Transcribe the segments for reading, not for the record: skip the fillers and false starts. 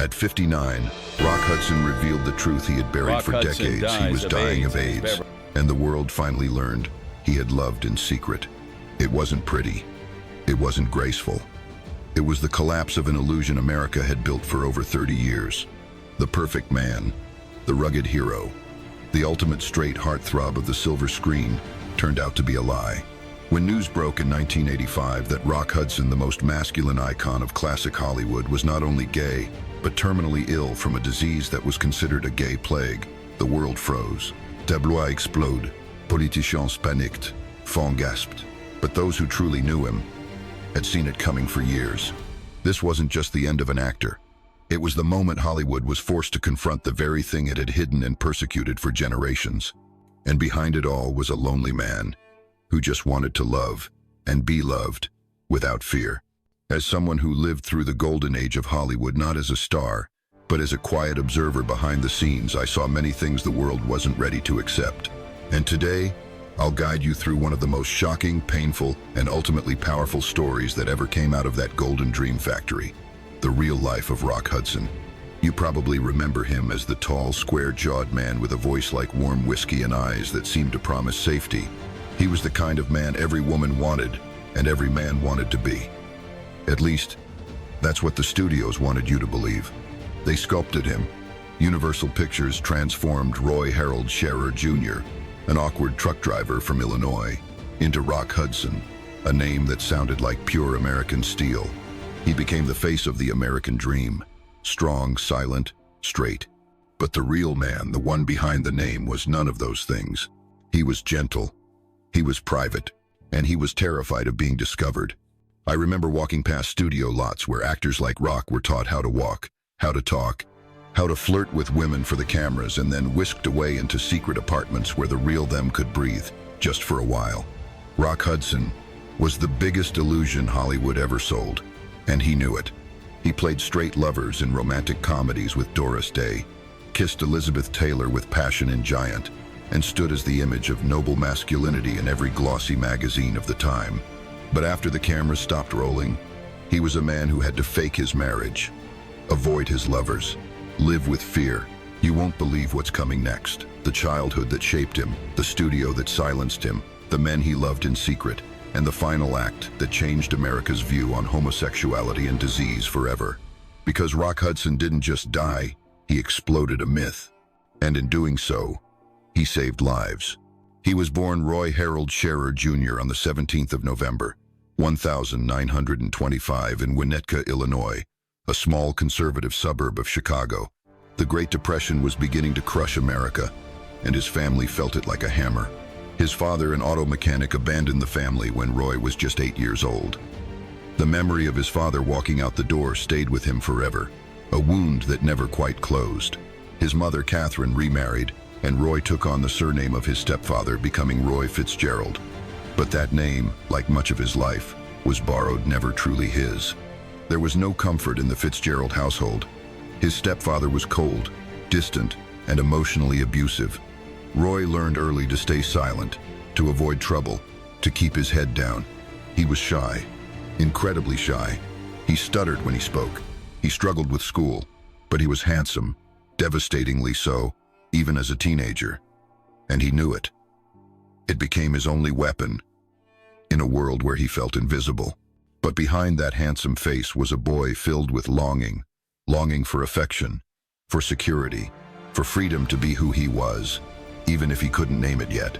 At 59, Rock Hudson revealed the truth he had buried for decades. He was dying of AIDS, and the world finally learned he had loved in secret. It wasn't pretty. It wasn't graceful. It was the collapse of an illusion America had built for over 30 years. The perfect man, the rugged hero, the ultimate straight heartthrob of the silver screen, turned out to be a lie. When news broke in 1985 that Rock Hudson, the most masculine icon of classic Hollywood, was not only gay, but terminally ill from a disease that was considered a gay plague, the world froze. Tabloids exploded, politiciens panicked, femmes gasped. But those who truly knew him had seen it coming for years. This wasn't just the end of an actor. It was the moment Hollywood was forced to confront the very thing it had hidden and persecuted for generations. And behind it all was a lonely man who just wanted to love and be loved without fear. As someone who lived through the golden age of Hollywood, not as a star, but as a quiet observer behind the scenes, I saw many things the world wasn't ready to accept. And today, I'll guide you through one of the most shocking, painful, and ultimately powerful stories that ever came out of that golden dream factory. The real life of Rock Hudson. You probably remember him as the tall, square-jawed man with a voice like warm whiskey and eyes that seemed to promise safety. He was the kind of man every woman wanted, and every man wanted to be. At least, that's what the studios wanted you to believe. They sculpted him. Universal Pictures transformed Roy Harold Scherer Jr., an awkward truck driver from Illinois, into Rock Hudson, a name that sounded like pure American steel. He became the face of the American dream. Strong, silent, straight. But the real man, the one behind the name, was none of those things. He was gentle. He was private. And he was terrified of being discovered. I remember walking past studio lots where actors like Rock were taught how to walk, how to talk, how to flirt with women for the cameras, and then whisked away into secret apartments where the real them could breathe, just for a while. Rock Hudson was the biggest illusion Hollywood ever sold, and he knew it. He played straight lovers in romantic comedies with Doris Day, kissed Elizabeth Taylor with passion in Giant, and stood as the image of noble masculinity in every glossy magazine of the time. But after the cameras stopped rolling, he was a man who had to fake his marriage, avoid his lovers, live with fear. You won't believe what's coming next. The childhood that shaped him, the studio that silenced him, the men he loved in secret, and the final act that changed America's view on homosexuality and disease forever. Because Rock Hudson didn't just die, he exploded a myth. And in doing so, he saved lives. He was born Roy Harold Scherer Jr. on the 17th of November, 1925 in Winnetka, Illinois, a small conservative suburb of Chicago. The Great Depression was beginning to crush America, and his family felt it like a hammer. His father, an auto mechanic, abandoned the family when Roy was just 8 years old. The memory of his father walking out the door stayed with him forever, a wound that never quite closed. His mother, Catherine, remarried, and Roy took on the surname of his stepfather, becoming Roy Fitzgerald. But that name, like much of his life, was borrowed, never truly his. There was no comfort in the Fitzgerald household. His stepfather was cold, distant, and emotionally abusive. Roy learned early to stay silent, to avoid trouble, to keep his head down. He was shy, incredibly shy. He stuttered when he spoke. He struggled with school, but he was handsome, devastatingly so, even as a teenager. And he knew it. It became his only weapon in a world where he felt invisible. But behind that handsome face was a boy filled with longing for affection, for security, for freedom to be who he was, even if he couldn't name it yet.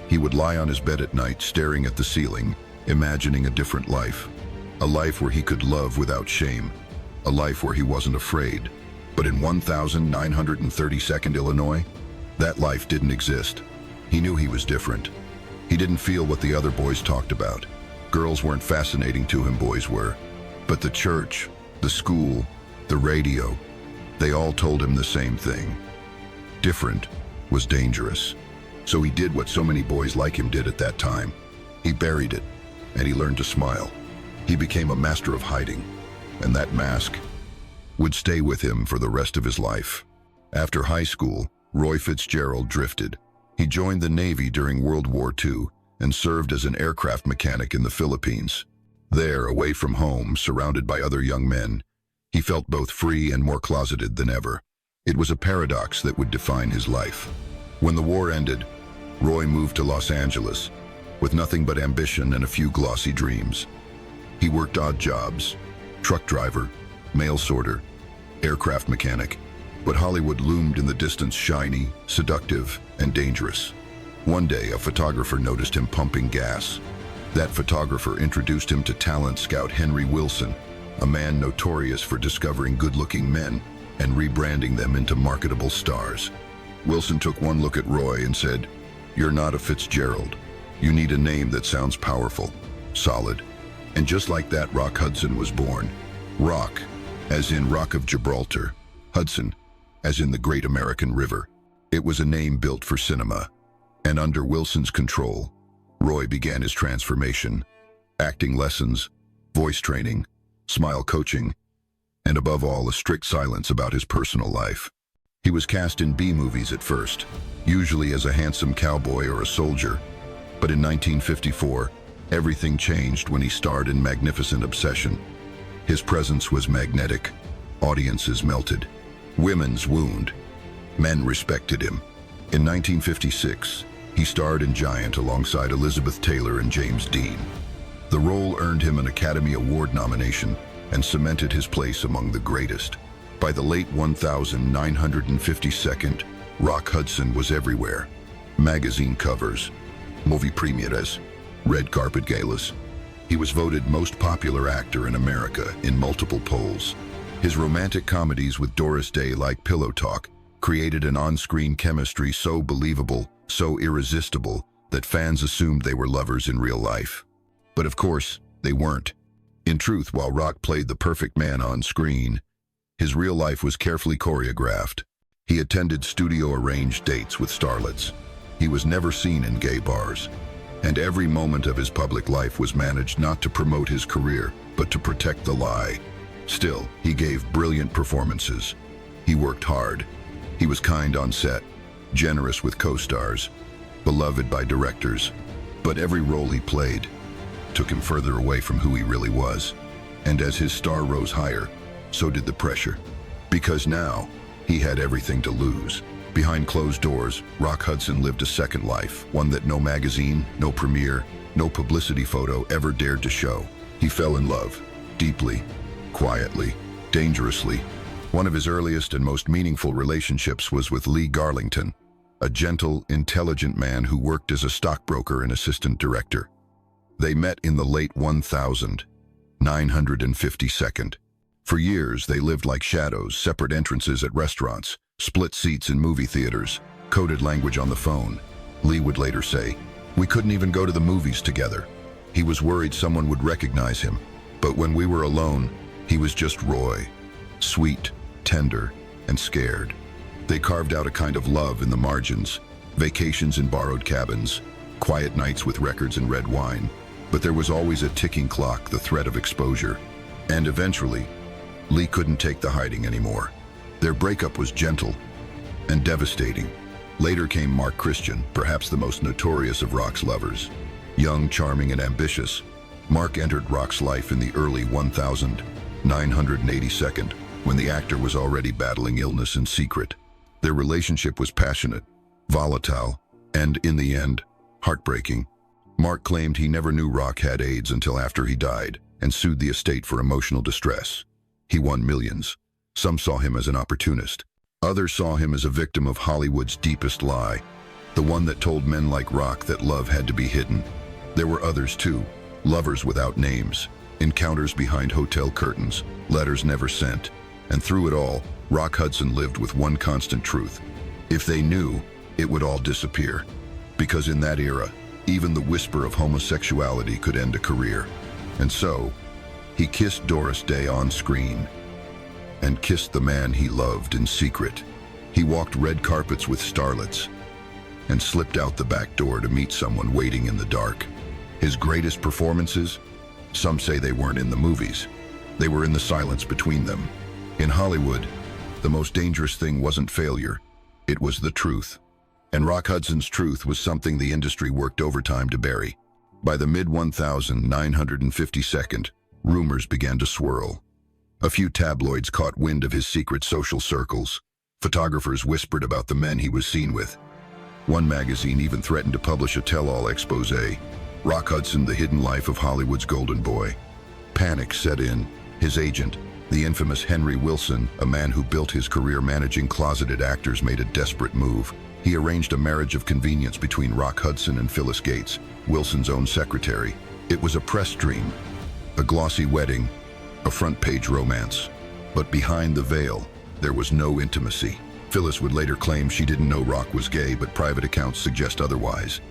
He would lie on his bed at night, staring at the ceiling, imagining a different life, a life where he could love without shame, a life where he wasn't afraid. But in 1932nd Illinois, that life didn't exist. He knew he was different. He didn't feel what the other boys talked about. Girls weren't fascinating to him, boys were. But the church, the school, the radio, they all told him the same thing. Different was dangerous. So he did what so many boys like him did at that time. He buried it, and he learned to smile. He became a master of hiding, and that mask would stay with him for the rest of his life. After high school, Roy Fitzgerald drifted. He joined the Navy during World War II and served as an aircraft mechanic in the Philippines. There, away from home, surrounded by other young men, He felt both free and more closeted than ever. It was a paradox that would define his life. When the war ended, Roy moved to Los Angeles with nothing but ambition and a few glossy dreams. He worked odd jobs: truck driver, mail sorter, aircraft mechanic. But Hollywood loomed in the distance, shiny, seductive, and dangerous. One day, a photographer noticed him pumping gas. That photographer introduced him to talent scout Henry Wilson, a man notorious for discovering good-looking men and rebranding them into marketable stars. Wilson took one look at Roy and said, "You're not a Fitzgerald. You need a name that sounds powerful, solid." And just like that, Rock Hudson was born. Rock, as in Rock of Gibraltar. Hudson, as in the Great American River. It was a name built for cinema. And under Wilson's control, Roy began his transformation. Acting lessons, voice training, smile coaching, and above all, a strict silence about his personal life. He was cast in B-movies at first, usually as a handsome cowboy or a soldier. But in 1954, everything changed when he starred in Magnificent Obsession. His presence was magnetic. Audiences melted. Women swooned. Men respected him. In 1956, he starred in Giant alongside Elizabeth Taylor and James Dean. The role earned him an Academy Award nomination and cemented his place among the greatest. By the late 1952nd, Rock Hudson was everywhere. Magazine covers, movie premieres, red carpet galas. He was voted most popular actor in America in multiple polls. His romantic comedies with Doris Day, like Pillow Talk, created an on-screen chemistry so believable, so irresistible, that fans assumed they were lovers in real life. But of course, they weren't. In truth, while Rock played the perfect man on screen, his real life was carefully choreographed. He attended studio-arranged dates with starlets. He was never seen in gay bars. And every moment of his public life was managed not to promote his career, but to protect the lie. Still, he gave brilliant performances. He worked hard. He was kind on set, generous with co-stars, beloved by directors. But every role he played took him further away from who he really was. And as his star rose higher, so did the pressure. Because now, he had everything to lose. Behind closed doors, Rock Hudson lived a second life, one that no magazine, no premiere, no publicity photo ever dared to show. He fell in love, deeply, quietly, dangerously. One of his earliest and most meaningful relationships was with Lee Garlington, a gentle, intelligent man who worked as a stockbroker and assistant director. They met in the late 1952nd. For years, they lived like shadows, separate entrances at restaurants, split seats in movie theaters, coded language on the phone. Lee would later say, "We couldn't even go to the movies together." He was worried someone would recognize him. But when we were alone, he was just Roy, sweet, tender, and scared. They carved out a kind of love in the margins, vacations in borrowed cabins, quiet nights with records and red wine. But there was always a ticking clock, the threat of exposure. And eventually, Lee couldn't take the hiding anymore. Their breakup was gentle and devastating. Later came Mark Christian, perhaps the most notorious of Rock's lovers. Young, charming, and ambitious, Mark entered Rock's life in the early 1982nd, when the actor was already battling illness in secret. Their relationship was passionate, volatile, and, in the end, heartbreaking. Mark claimed he never knew Rock had AIDS until after he died, and sued the estate for emotional distress. He won millions. Some saw him as an opportunist. Others saw him as a victim of Hollywood's deepest lie, the one that told men like Rock that love had to be hidden. There were others too, lovers without names, encounters behind hotel curtains, letters never sent. And through it all, Rock Hudson lived with one constant truth. If they knew, it would all disappear. Because in that era, even the whisper of homosexuality could end a career. And so, he kissed Doris Day on screen, and kissed the man he loved in secret. He walked red carpets with starlets, and slipped out the back door to meet someone waiting in the dark. His greatest performances? Some say they weren't in the movies. They were in the silence between them. In Hollywood, the most dangerous thing wasn't failure, it was the truth. And Rock Hudson's truth was something the industry worked overtime to bury. By the mid-1952nd, rumors began to swirl. A few tabloids caught wind of his secret social circles. Photographers whispered about the men he was seen with. One magazine even threatened to publish a tell-all expose. Rock Hudson, the hidden life of Hollywood's golden boy. Panic set in. His agent, the infamous Henry Wilson, a man who built his career managing closeted actors, made a desperate move. He arranged a marriage of convenience between Rock Hudson and Phyllis Gates, Wilson's own secretary. It was a press dream, a glossy wedding, a front-page romance. But behind the veil, there was no intimacy. Phyllis would later claim she didn't know Rock was gay, but private accounts suggest otherwise.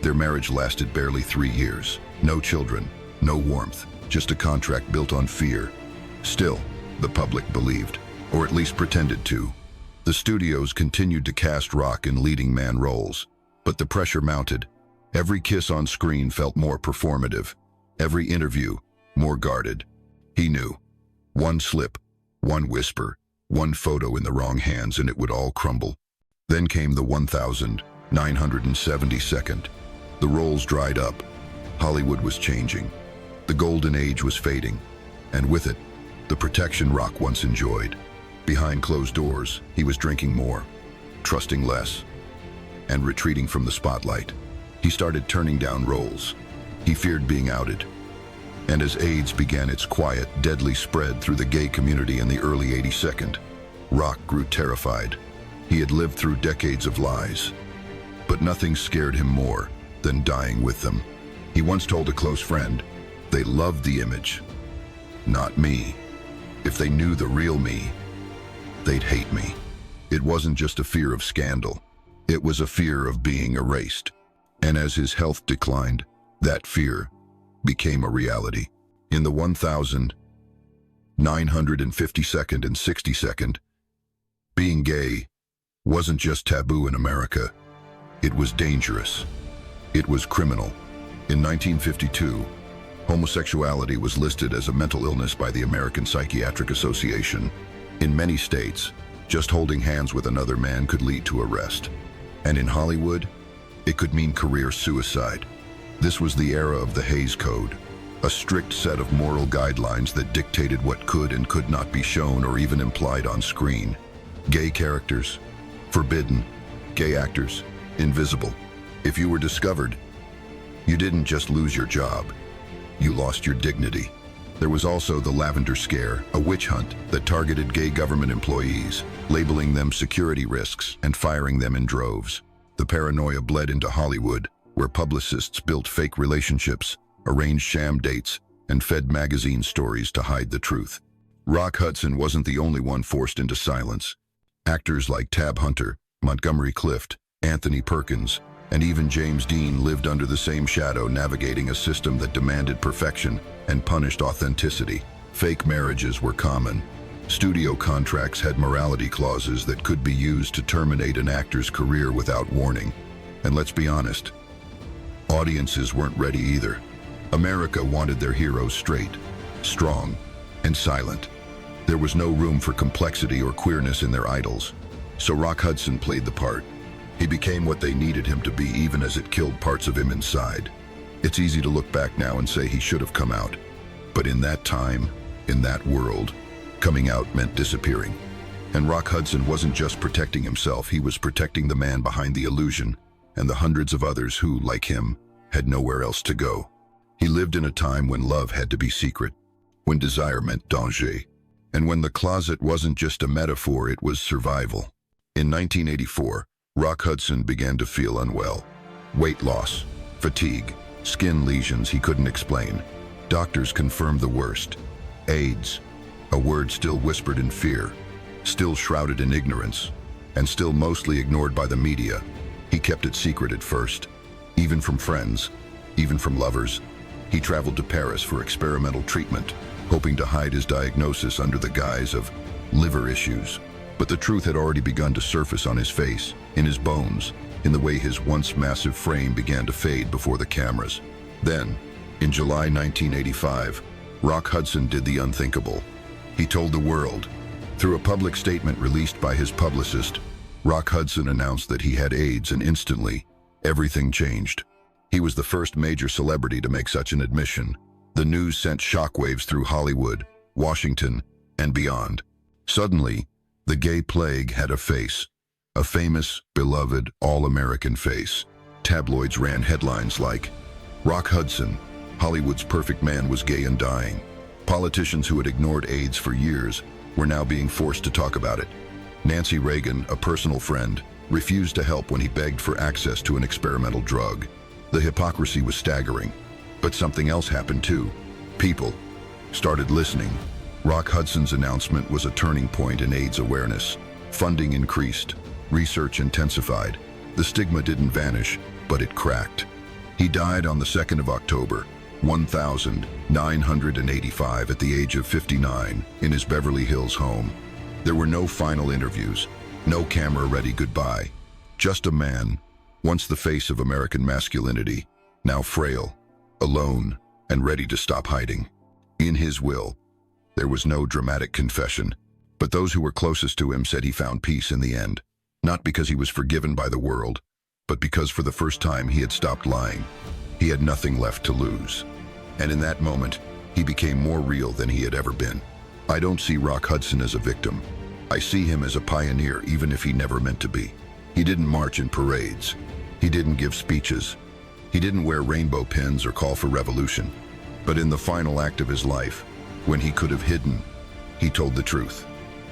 Their marriage lasted barely 3 years. No children, no warmth, just a contract built on fear. Still, the public believed, or at least pretended to. The studios continued to cast Rock in leading man roles, but the pressure mounted. Every kiss on screen felt more performative, every interview more guarded. He knew. One slip, one whisper, one photo in the wrong hands, and it would all crumble. Then came the 1972nd. The roles dried up. Hollywood was changing. The golden age was fading, and with it, the protection Rock once enjoyed. Behind closed doors, he was drinking more, trusting less, and retreating from the spotlight. He started turning down roles. He feared being outed. And as AIDS began its quiet, deadly spread through the gay community in the early 82nd, Rock grew terrified. He had lived through decades of lies, but nothing scared him more than dying with them. He once told a close friend, "They loved the image, not me. If they knew the real me, they'd hate me." It wasn't just a fear of scandal. It was a fear of being erased. And as his health declined, that fear became a reality. In the 1952nd and 62nd, being gay wasn't just taboo in America. It was dangerous. It was criminal. In 1952, homosexuality was listed as a mental illness by the American Psychiatric Association. In many states, just holding hands with another man could lead to arrest. And in Hollywood, it could mean career suicide. This was the era of the Hays Code, a strict set of moral guidelines that dictated what could and could not be shown or even implied on screen. Gay characters, forbidden. Gay actors, invisible. If you were discovered, you didn't just lose your job, you lost your dignity. There was also the Lavender Scare, a witch hunt that targeted gay government employees, labeling them security risks and firing them in droves. The paranoia bled into Hollywood, where publicists built fake relationships, arranged sham dates, and fed magazine stories to hide the truth. Rock Hudson wasn't the only one forced into silence. Actors like Tab Hunter, Montgomery Clift, Anthony Perkins, and even James Dean lived under the same shadow, navigating a system that demanded perfection and punished authenticity. Fake marriages were common. Studio contracts had morality clauses that could be used to terminate an actor's career without warning. And let's be honest, audiences weren't ready either. America wanted their heroes straight, strong, and silent. There was no room for complexity or queerness in their idols. So Rock Hudson played the part. He became what they needed him to be, even as it killed parts of him inside. It's easy to look back now and say he should have come out. But in that time, in that world, coming out meant disappearing. And Rock Hudson wasn't just protecting himself, he was protecting the man behind the illusion and the hundreds of others who, like him, had nowhere else to go. He lived in a time when love had to be secret, when desire meant danger, and when the closet wasn't just a metaphor, it was survival. In 1984, Rock Hudson began to feel unwell. Weight loss, fatigue, skin lesions he couldn't explain. Doctors confirmed the worst. AIDS, a word still whispered in fear, still shrouded in ignorance, and still mostly ignored by the media. He kept it secret at first, even from friends, even from lovers. He traveled to Paris for experimental treatment, hoping to hide his diagnosis under the guise of liver issues. But the truth had already begun to surface on his face, in his bones, in the way his once massive frame began to fade before the cameras. Then, in July 1985, Rock Hudson did the unthinkable. He told the world. Through a public statement released by his publicist, Rock Hudson announced that he had AIDS, and instantly, everything changed. He was the first major celebrity to make such an admission. The news sent shockwaves through Hollywood, Washington, and beyond. Suddenly, the gay plague had a face, a famous, beloved, all-American face. Tabloids ran headlines like, "Rock Hudson, Hollywood's perfect man, was gay and dying." Politicians who had ignored AIDS for years were now being forced to talk about it. Nancy Reagan, a personal friend, refused to help when he begged for access to an experimental drug. The hypocrisy was staggering. But something else happened too. People started listening. Rock Hudson's announcement was a turning point in AIDS awareness. Funding increased. Research intensified. The stigma didn't vanish, but it cracked. He died on the 2nd of October, 1985, at the age of 59, in his Beverly Hills home. There were no final interviews, no camera-ready goodbye. Just a man, once the face of American masculinity, now frail, alone, and ready to stop hiding. In his will, there was no dramatic confession, but those who were closest to him said he found peace in the end, not because he was forgiven by the world, but because for the first time he had stopped lying. He had nothing left to lose. And in that moment, he became more real than he had ever been. I don't see Rock Hudson as a victim. I see him as a pioneer, even if he never meant to be. He didn't march in parades. He didn't give speeches. He didn't wear rainbow pins or call for revolution. But in the final act of his life, when he could have hidden, he told the truth.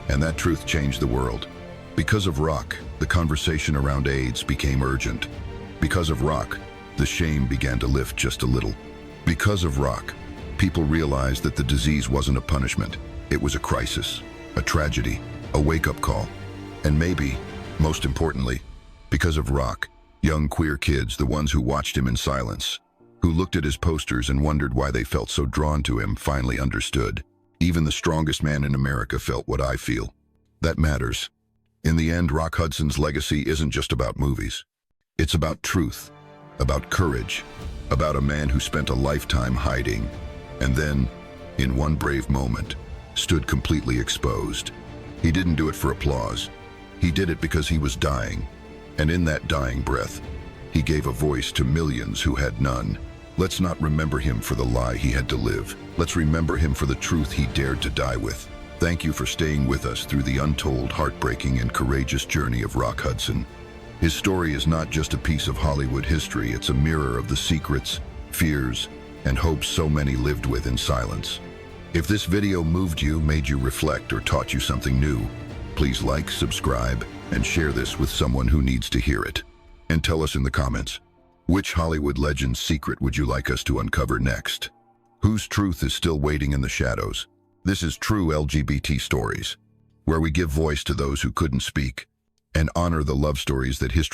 And that truth changed the world. Because of Rock, the conversation around AIDS became urgent. Because of Rock, the shame began to lift just a little. Because of Rock, people realized that the disease wasn't a punishment. It was a crisis, a tragedy, a wake-up call. And maybe, most importantly, because of Rock, young queer kids, the ones who watched him in silence, who looked at his posters and wondered why they felt so drawn to him, finally understood. Even the strongest man in America felt what I feel. That matters. In the end, Rock Hudson's legacy isn't just about movies. It's about truth, about courage, about a man who spent a lifetime hiding, and then, in one brave moment, stood completely exposed. He didn't do it for applause. He did it because he was dying. And in that dying breath, he gave a voice to millions who had none. Let's not remember him for the lie he had to live. Let's remember him for the truth he dared to die with. Thank you for staying with us through the untold, heartbreaking, and courageous journey of Rock Hudson. His story is not just a piece of Hollywood history, it's a mirror of the secrets, fears, and hopes so many lived with in silence. If this video moved you, made you reflect, or taught you something new, please like, subscribe, and share this with someone who needs to hear it. And tell us in the comments, which Hollywood legend's secret would you like us to uncover next? Whose truth is still waiting in the shadows? This is True LGBT Stories, where we give voice to those who couldn't speak and honor the love stories that history